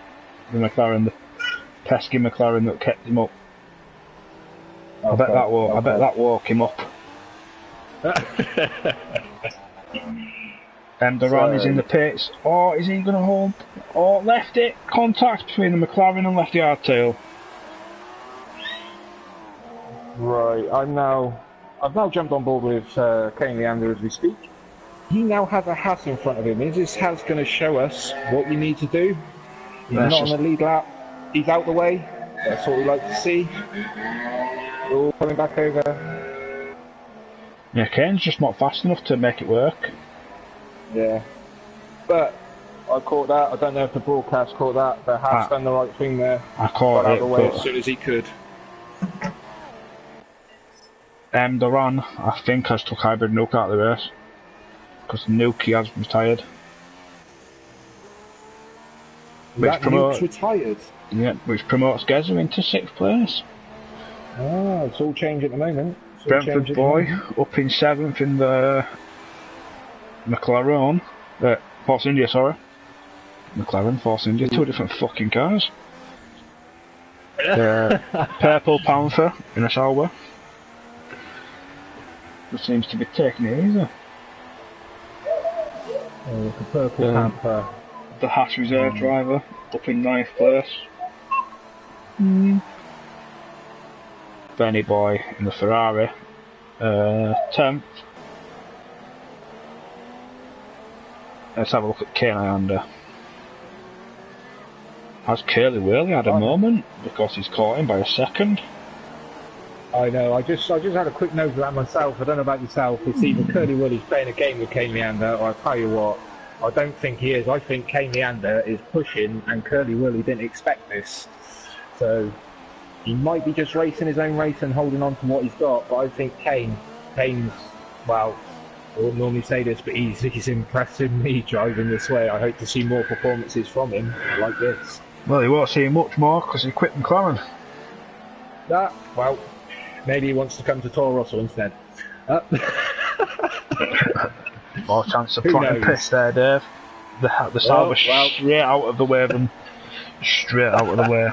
the McLaren, the pesky McLaren that kept him up. I bet that woke him up. Duran is in the pits. Oh, is he going to hold? Oh, left it. Contact between the McLaren and left hardtail. Right, I've now jumped on board with Kane Leander as we speak. He now has a Haas in front of him. Is this Haas going to show us what we need to do? He's not on the lead lap. He's out the way. That's what we like to see. We're all coming back over. Yeah, Kane's just not fast enough to make it work. Yeah. But I caught that. I don't know if the broadcast caught that. But Haas done the right thing there. I caught got out it. the way as soon as he could. Duran, I think, has took Hybrid Nuke out of the race. Because Nuke has retired. Nuke's retired? Yeah, which promotes Geza into 6th place. Ah, it's all changed at the moment. Brentford Boy up in 7th in the McLaren. Force India, sorry. McLaren, Force India, 2 different fucking cars. Purple Panther in a Sauber. Just seems to be taking it easy. Oh, the Purple Panther. The Haas reserve driver up in 9th place. Benny Boy in the Ferrari 10th. Let's have a look at Keniander. Has Curly Wurley had a moment because he's caught him by a second? I know. I just had a quick nose around myself. I don't know about yourself. It's either Curly Wurley's playing a game with Kane Leander, or I tell you what, I don't think he is. I think Kane Leander is pushing, and Curly Wurley didn't expect this. So he might be just racing his own race and holding on to what he's got. But I think Kane's, well, I wouldn't normally say this, but he's impressing me driving this way. I hope to see more performances from him like this. Well, he won't see much more because he quit McLaren. Well, maybe he wants to come to Toro Rosso instead. More chance of putting piss there, Dave. The Sauber straight out of the way of them. Straight out of the way.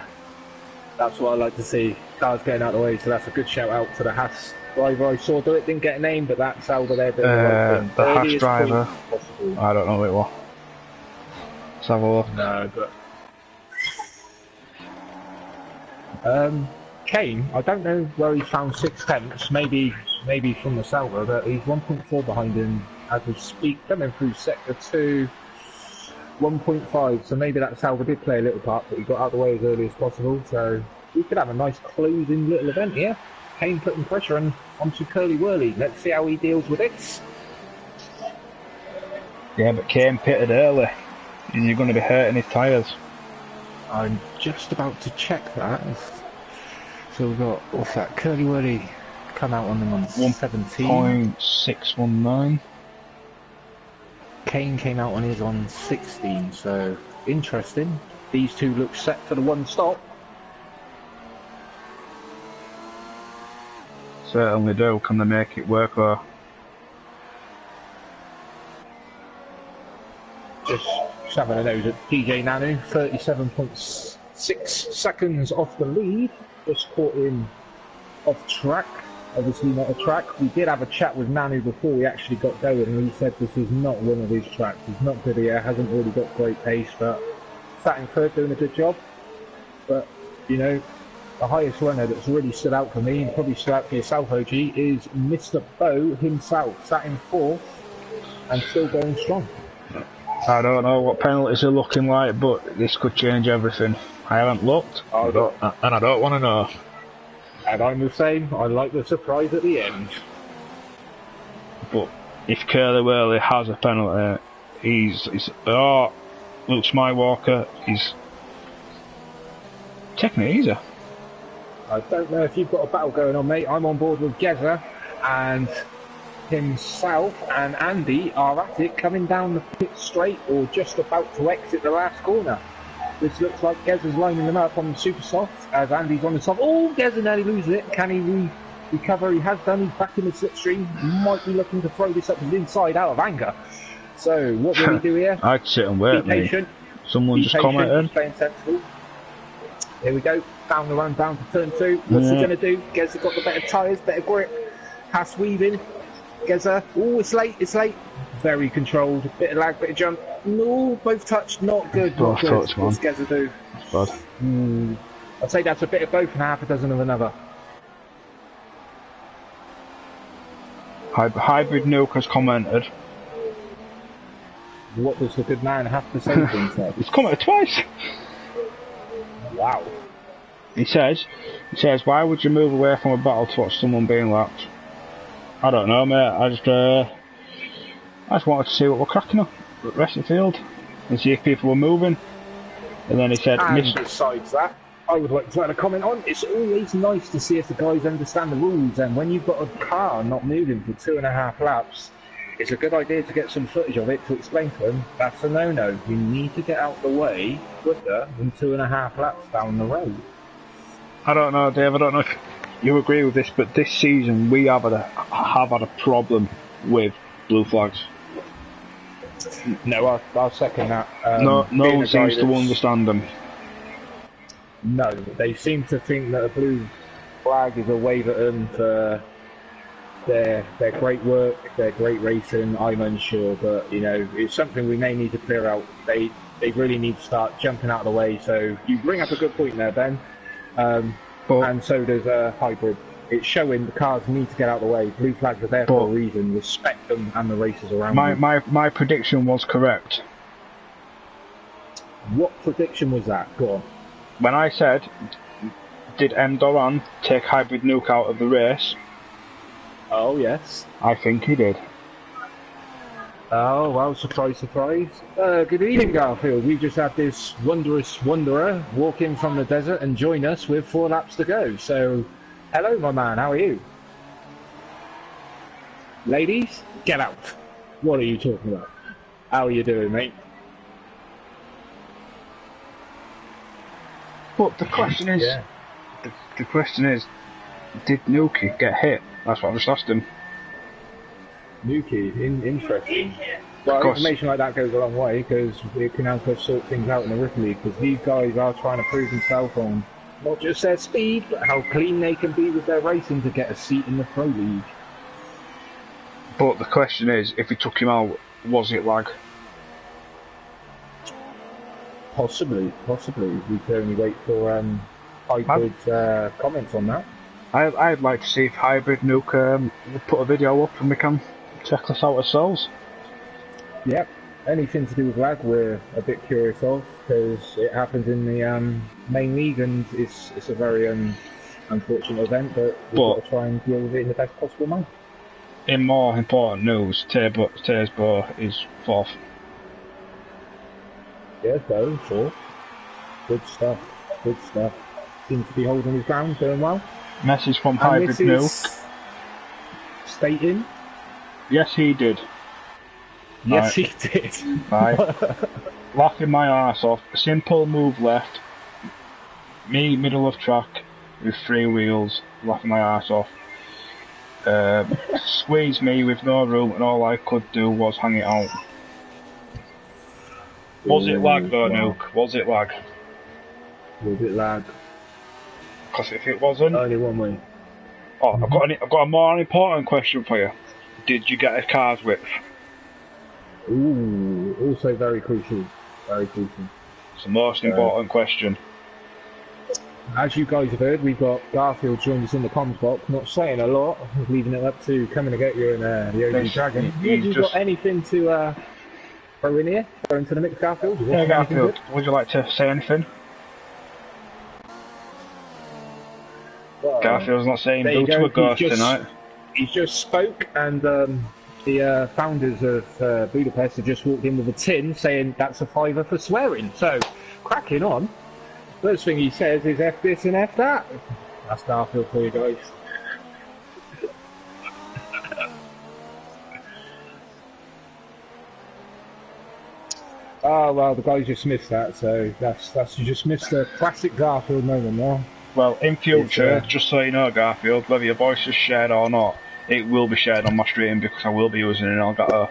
That's what I like to see. Cars getting out of the way, so that's a good shout out to the Haas driver. I saw do it, didn't get a name, but that Sauber there doing the right thing. The Haas driver. I don't know who it was. Let's have a look. No, but Kane, I don't know where he found 6/10. Maybe from the Sauber, but he's 1.4 behind him as we speak, coming through sector 2. 1.5, so maybe that Sauber did play a little part, but he got out of the way as early as possible, so we could have a nice closing little event here. Kane putting pressure onto Curly Wurley. Let's see how he deals with this. Yeah, but Kane pitted early, and you're going to be hurting his tyres. I'm just about to check that. So we've got, what's that, Curly Wurley come out on them on 17. 1.619. Kane came out on his on 16, so interesting. These two look set for the one stop. Certainly do. Can they make it work or? Just having a nose at DJ Nanu, 37.6 seconds off the lead. Just caught him off track. Obviously not a track. We did have a chat with Nanu before we actually got going, and he said this is not one of his tracks. He's not good here, hasn't really got great pace, but sat in third doing a good job. But, you know, the highest runner that's really stood out for me, and probably stood out for yourself, OG, is Mr. Bow himself. Sat in fourth and still going strong. I don't know what penalties are looking like, but this could change everything. I haven't looked, and I don't want to know. And I'm the same. I like the surprise at the end. But if Curly Wurley has a penalty, he's Luke Skywalker, he's taking it easy. I don't know if you've got a battle going on, mate. I'm on board with Geza, and himself and Andy are at it, coming down the pit straight or just about to exit the last corner. This looks like Geza's lining them up on the super soft as Andy's on the soft. Oh, Geza nearly loses it. Can he recover? He has done. He's back in the slipstream. Might be looking to throw this up his inside out of anger. So, what will we do here? I'd sit and wait, be patient. Someone just commented. Staying sensible. Here we go. Down the run, down to turn 2. What's he going to do? Geza got the better tyres, better grip. Haas weaving. Geza. Oh, it's late. Very controlled. Bit of lag, bit of jump. No, both touched. Not good. Not good. Touch, what's Geza do? I'd say that's a bit of both and half a dozen of another. Hybrid Nuke has commented. What does the good man have to say to himself? He's commented twice. Wow. He says, why would you move away from a battle to watch someone being lapped? I don't know, mate. I just wanted to see what we're cracking up at the rest of the field and see if people were moving. And then he said, and besides that, I would like to add a comment on, it's always nice to see if the guys understand the rules, and when you've got a car not moving for 2.5 laps, it's a good idea to get some footage of it to explain to them that's a no-no. You need to get out the way quicker than 2.5 laps down the road. I don't know, Dave, I don't know if you agree with this, but this season we have had a problem with blue flags. No, I'll second that. No one seems to understand them. No, they seem to think that a blue flag is a wave at them for their great work, their great racing. I'm unsure, but you know, it's something we may need to clear out. They really need to start jumping out of the way. So you bring up a good point there, Ben. And so does Hybrid. It's showing the cars need to get out of the way. Blue flags are there for a reason. Respect them and the racers around them. My prediction was correct. What prediction was that? Go on. When I said, did M. Doran take Hybrid Nuke out of the race? Oh, yes. I think he did. Oh, well, surprise, surprise. Good evening, Garfield. We just had this wondrous wanderer walk in from the desert and join us with 4 laps to go. So, hello, my man. How are you? Ladies, get out. What are you talking about? How are you doing, mate? But the question is, the question is, did Nuki get hit? That's what I just asked him. Nuki, interesting. Well, information like that goes a long way because it can help us sort things out in the Rookie League because these guys are trying to prove themselves on not just their speed, but how clean they can be with their racing to get a seat in the Pro League. But the question is, if we took him out, was it lag? Possibly. We can only wait for Hybrid's comments on that. I'd like to see if Hybrid Nuke put a video up and we can check this out ourselves. Yep. Anything to do with lag, we're a bit curious of because it happens in the main league and it's a very unfortunate event, but we've got to try and deal with it in the best possible manner. In more important news, Tersbo is 4th. Yeah, so 4th. Good stuff. Seems to be holding his ground, doing well. Message from Hybrid Nuke. Stating? Yes, he did. Yes, he did. Right. Laughing my arse off. Simple move left. Me, middle of track, with 3 wheels. Laughing my arse off. Squeeze me with no room, and all I could do was hang it out. Was it lag though, Nuke? Was it lag? Was it lag? Because if it wasn't... Only one way. Oh, I've got a more important question for you. Did you get a car's width? Ooh, also very crucial. Very crucial. It's the most important question. As you guys have heard, we've got Garfield joined us in the comms box, not saying a lot, leaving it up to coming to get you in the OG Dragon. Have you got anything to throw in here? Throw into the mix, Garfield? Yeah, Garfield, would you like to say anything? Well, Garfield's not saying boo to a ghost tonight. He's just spoke, and the founders of Budapest have just walked in with a tin saying that's a £5 for swearing. So, cracking on. First thing he says is F this and F that. That's Garfield for you guys. Oh well, the guy just missed that, so that's you just missed a classic Garfield moment there. Well, in future, just so you know, Garfield, whether your voice is shared or not, it will be shared on my stream because I will be using an Elgato.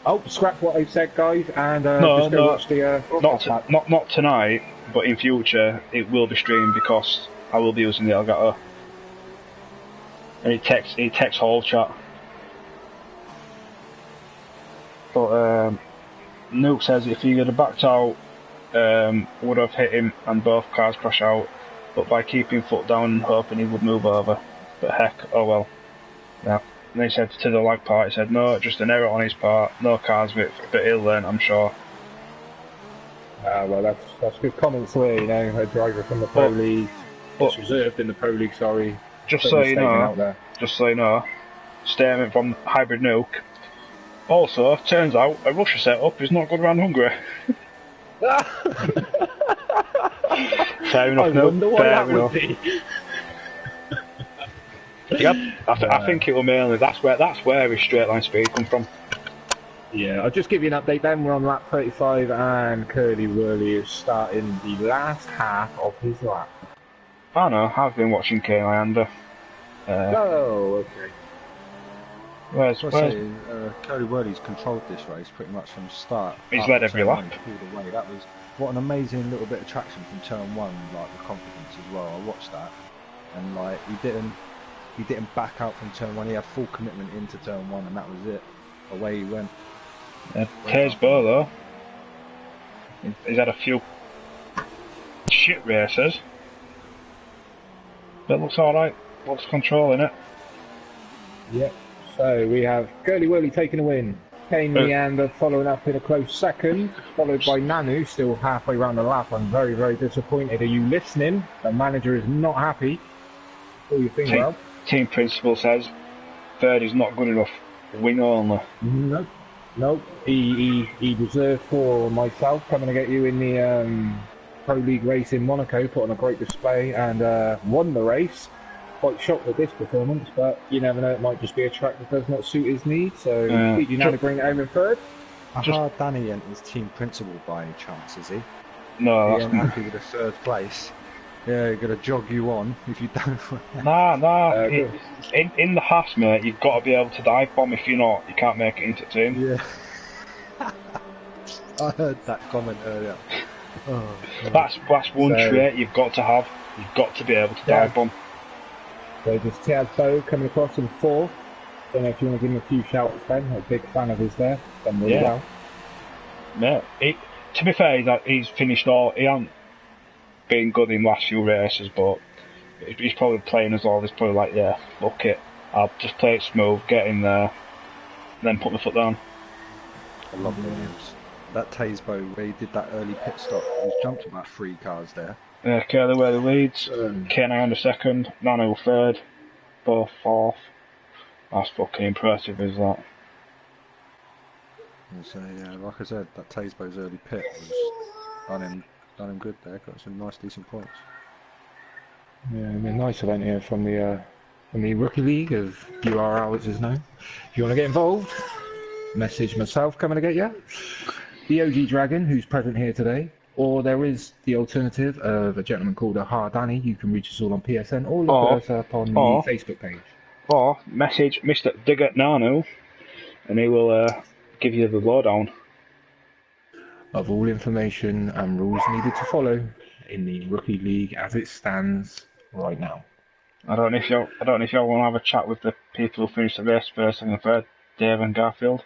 Oh, scrap what I said, guys, and just go watch the not tonight, but in future it will be streamed because I will be using the Elgato. And it takes whole chat. But Nuke says if he had backed out, would have hit him and both cars crash out, but by keeping foot down and hoping he would move over. But heck, oh well. Yeah. And they said to the lag part, he said no, just an error on his part, no cars width, but he'll learn, I'm sure. Well, that's good comments there, you know, a driver from the Pro League, it's reserved in the Pro League, sorry. Just so you know, statement from Hybrid Nuke. Also, turns out a Russia setup is not good around Hungary. Fair enough, Nuke. Fair enough. Yep, I think it will mainly. That's where his straight line speed comes from. Yeah, I'll just give you an update then. We're on lap 35 and Curly Whirly is starting the last half of his lap. I know, I've been watching K-Lander. Oh, okay. Where's Curly Whirly's controlled this race pretty much from start. He's led every lap. All the way. That was what an amazing little bit of traction from turn 1, like the confidence as well. I watched that, and like he didn't back out from turn 1. He had full commitment into turn 1, and that was it. Away he went. Tersbo though, he's had a few shit races, but it looks alright. Looks controlling it. Yep. So we have Curly Whirly taking a win. Kane Leander following up in a close second, followed by Nanu, still halfway round the lap. I'm very, very disappointed. Are you listening? The manager is not happy. What do you think, Rob? Team principal says third is not good enough. Wing only. Nope. Nope. He reserved for myself coming to get you in the Pro League race in Monaco, put on a great display and won the race. Quite shocked with this performance, but you never know, it might just be a track that does not suit his needs, so you know to bring it home in third. Danny ain't his team principal by any chance, is he? No, He ain't happy with a third place. Yeah, he's gonna jog you on if you don't. Nah. In the Haas, mate, you've got to be able to dive bomb. If you're not, you can't make it into team. Yeah. I heard that comment earlier. Oh, that's one trait you've got to have. You've got to be able to dive bomb. So just Tiaz Bow coming across in fourth. Don't know if you want to give him a few shouts, Ben. I'm a big fan of his there. Done really well. Yeah. To be fair, he's finished all. He hasn't been good in the last few races, but he's probably playing as all. He's probably like, yeah, fuck it. I'll just play it smooth, get in there, then put my foot down. I love Williams. That Taysbo where he did that early pit stop, he's jumped about 3 cars there. Yeah, Curly where the leads. K9 the second, Nano third, both fourth. That's fucking impressive, is that? So yeah, like I said, that Taysbo's early pit was done him good there. Got some nice, decent points. Yeah, a nice event here from the Rookie League, as URL which is known. If you want to get involved, message myself coming to get you. The OG Dragon, who's present here today. Or there is the alternative of a gentleman called Aha Danny. You can reach us all on PSN or look at us up on the Facebook page. Or message Mr. Digger Nano and he will give you the lowdown of all information and rules needed to follow in the Rookie League as it stands right now. I don't know if y'all want to have a chat with the people who finished the race first and third, Dave and Garfield.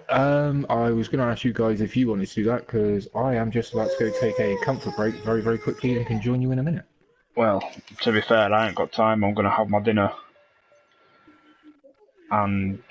I was going to ask you guys if you wanted to do that, because I am just about to go take a comfort break very, very quickly and can join you in a minute. Well, to be fair, I ain't got time. I'm going to have my dinner. And